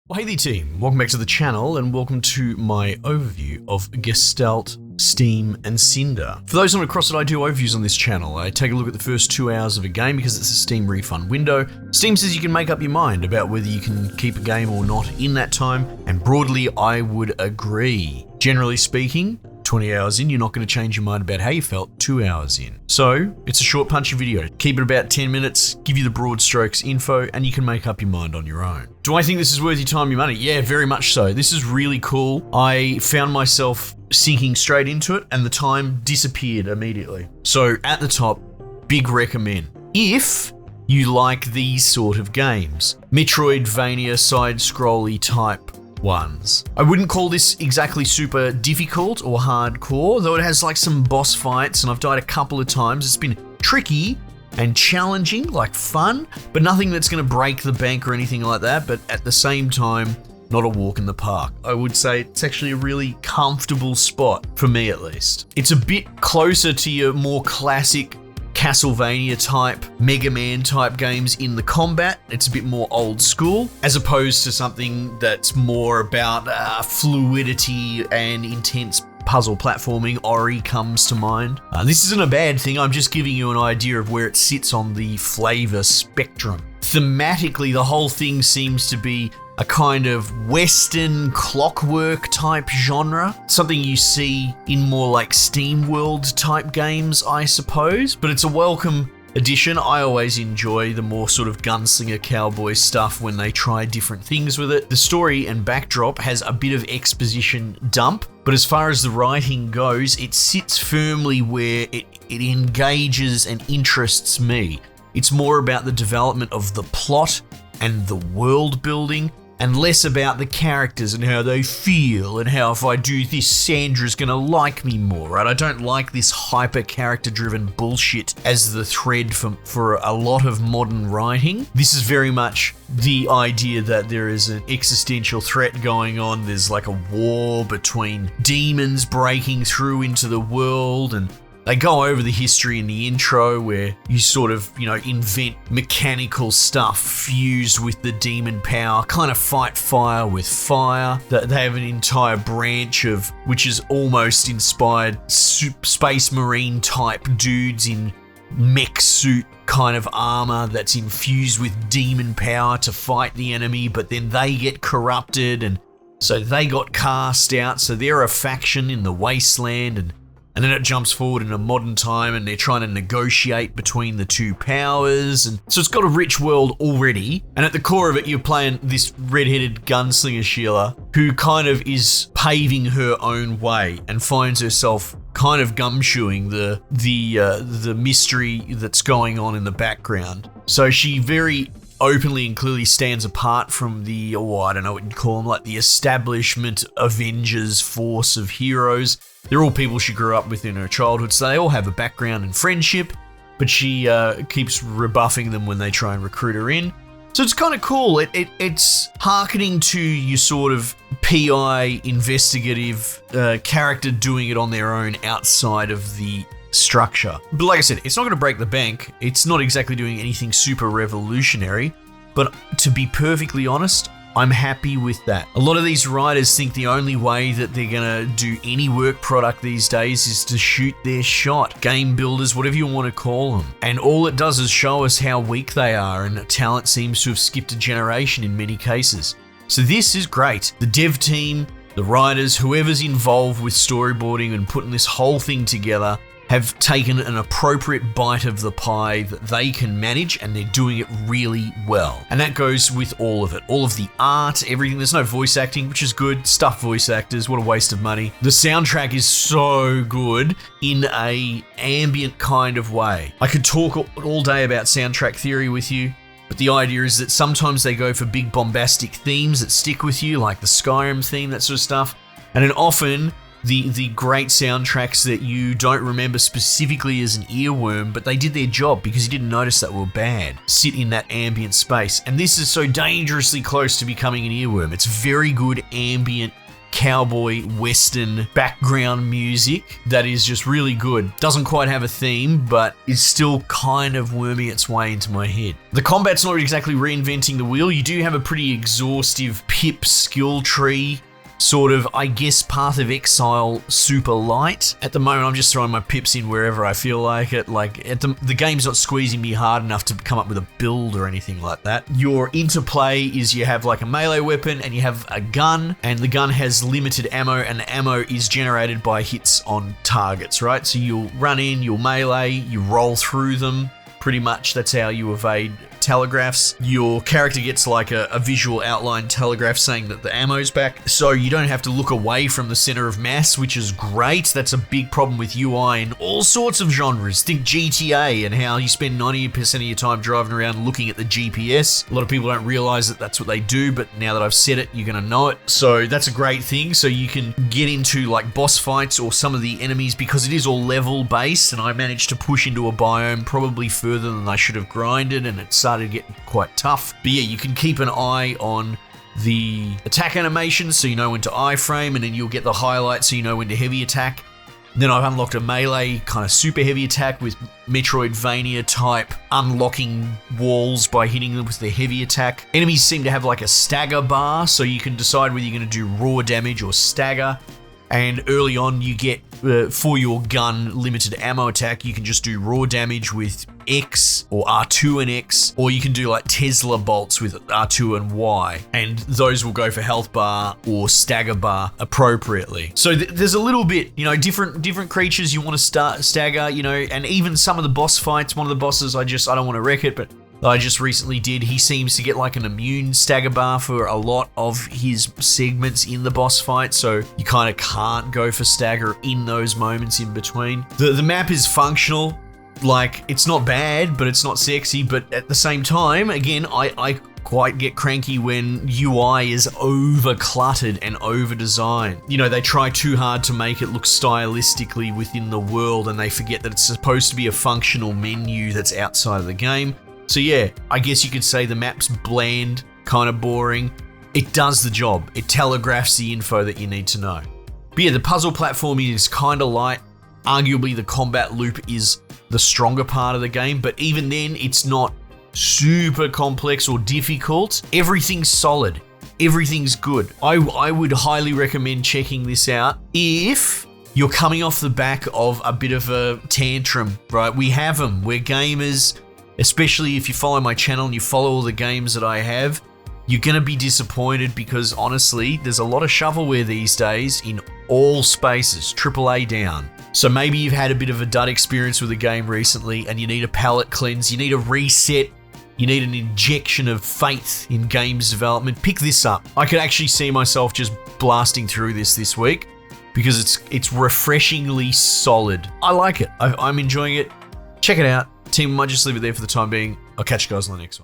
Well, hey there team, welcome back to the channel and welcome to my overview of Gestalt, Steam and Cinder. For those not across it, I do overviews on this channel. I take a look at the first 2 hours of a game because it's a Steam refund window. Steam says you can make up your mind about whether you can keep a game or not in that time, and broadly I would agree. Generally speaking, 20 hours in, you're not going to change your mind about how you felt 2 hours in. So, it's a short punchy video. Keep it about 10 minutes, give you the broad strokes info, and you can make up your mind on your own. Do I think this is worth your time, your money? Yeah, very much so. This is really cool. I found myself sinking straight into it, and the time disappeared immediately. So, at the top, big recommend. If you like these sort of games, Metroidvania side-scrolly type ones. I wouldn't call this exactly super difficult or hardcore, though it has like some boss fights and I've died a couple of times. It's been tricky and challenging, like fun, but nothing that's going to break the bank or anything like that, but at the same time, not a walk in the park. I would say it's actually a really comfortable spot, for me at least. It's a bit closer to your more classic Castlevania type, Mega Man type games in the combat. It's a bit more old school, as opposed to something that's more about fluidity and intense puzzle platforming. Ori comes to mind. This isn't a bad thing, I'm just giving you an idea of where it sits on the flavor spectrum. Thematically, the whole thing seems to be a kind of Western clockwork type genre. Something you see in more like Steam World type games, I suppose, but it's a welcome addition. I always enjoy the more sort of gunslinger cowboy stuff when they try different things with it. The story and backdrop has a bit of exposition dump, but as far as the writing goes, it sits firmly where it engages and interests me. It's more about the development of the plot and the world building, and less about the characters and how they feel and how if I do this, Sandra's gonna like me more, right? I don't like this hyper character driven bullshit as the thread for a lot of modern writing. This is very much the idea that there is an existential threat going on. There's like a war between demons breaking through into the world, and they go over the history in the intro where you sort of, invent mechanical stuff fused with the demon power, kind of fight fire with fire. They have an entire branch of, which is almost inspired space marine type dudes in mech suit kind of armor that's infused with demon power to fight the enemy, but then they get corrupted and so they got cast out. So they're a faction in the wasteland, and then it jumps forward in a modern time and they're trying to negotiate between the two powers. And so it's got a rich world already. And at the core of it, you're playing this red-headed gunslinger Sheila who kind of is paving her own way and finds herself kind of gumshoeing the mystery that's going on in the background. So she very openly and clearly stands apart from the, I don't know what you'd call them, like the establishment Avengers force of heroes. They're all people she grew up with in her childhood, so they all have a background and friendship, but she keeps rebuffing them when they try and recruit her in. So it's kind of cool. It's hearkening to your sort of PI investigative character doing it on their own outside of the structure. But like I said, it's not going to break the bank. It's not exactly doing anything super revolutionary, but to be perfectly honest, I'm happy with that. A lot of these writers think the only way that they're gonna do any work product these days is to shoot their shot. Game builders, whatever you want to call them. And all it does is show us how weak they are, and talent seems to have skipped a generation in many cases. So this is great. The dev team, the writers, whoever's involved with storyboarding and putting this whole thing together have taken an appropriate bite of the pie that they can manage, and they're doing it really well. And that goes with all of it. All of the art, everything. There's no voice acting, which is good. Stuff voice actors, what a waste of money. The soundtrack is so good in a ambient kind of way. I could talk all day about soundtrack theory with you, but the idea is that sometimes they go for big bombastic themes that stick with you, like the Skyrim theme, that sort of stuff. And then often the great soundtracks that you don't remember specifically as an earworm, but they did their job because you didn't notice that were bad, sit in that ambient space. And this is so dangerously close to becoming an earworm. It's very good ambient cowboy western background music that is just really good. Doesn't quite have a theme, but is still kind of worming its way into my head. The combat's not exactly reinventing the wheel. You do have a pretty exhaustive pip skill tree, sort of, I guess, Path of Exile super light. At the moment, I'm just throwing my pips in wherever I feel like it. Like, the game's not squeezing me hard enough to come up with a build or anything like that. Your interplay is you have like a melee weapon and you have a gun, and the gun has limited ammo, and the ammo is generated by hits on targets, right? So you'll run in, you'll melee, you roll through them. Pretty much that's how you evade telegraphs. Your character gets like a visual outline telegraph saying that the ammo's back, so you don't have to look away from the center of mass, which is great. That's a big problem with UI in all sorts of genres. Think GTA and how you spend 90% of your time driving around looking at the GPS. A lot of people don't realize that that's what they do, but now that I've said it, you're gonna know it. So that's a great thing. So you can get into like boss fights or some of the enemies, because it is all level based, and I managed to push into a biome probably further than I should have grinded, and it started getting quite tough. But yeah, you can keep an eye on the attack animation so you know when to iframe, and then you'll get the highlight so you know when to heavy attack. Then I've unlocked a melee kind of super heavy attack with Metroidvania type unlocking walls by hitting them with the heavy attack. Enemies seem to have like a stagger bar, so you can decide whether you're going to do raw damage or stagger. And early on you get, for your gun limited ammo attack, you can just do raw damage with X or R2 and X, or you can do like Tesla bolts with R2 and Y, and those will go for health bar or stagger bar appropriately. So there's a little bit, you know, different creatures you want to stagger, you know, and even some of the boss fights, one of the bosses I don't want to wreck it, but I just recently did, he seems to get like an immune stagger bar for a lot of his segments in the boss fight, so you kind of can't go for stagger in those moments in between. The map is functional, like it's not bad, but it's not sexy, but at the same time, again, I quite get cranky when UI is over cluttered and over designed. You know, they try too hard to make it look stylistically within the world, and they forget that it's supposed to be a functional menu that's outside of the game. So yeah, I guess you could say the map's bland, kind of boring. It does the job. It telegraphs the info that you need to know. But yeah, the puzzle platforming is kind of light. Arguably the combat loop is the stronger part of the game, but even then it's not super complex or difficult. Everything's solid. Everything's good. I would highly recommend checking this out if you're coming off the back of a bit of a tantrum, right? We have them. We're gamers. Especially if you follow my channel and you follow all the games that I have, you're going to be disappointed because honestly, there's a lot of shovelware these days in all spaces, AAA down. So maybe you've had a bit of a dud experience with a game recently and you need a palate cleanse, you need a reset, you need an injection of faith in games development. Pick this up. I could actually see myself just blasting through this week because it's refreshingly solid. I like it. I'm enjoying it. Check it out. Team, I might just leave it there for the time being. I'll catch you guys on the next one.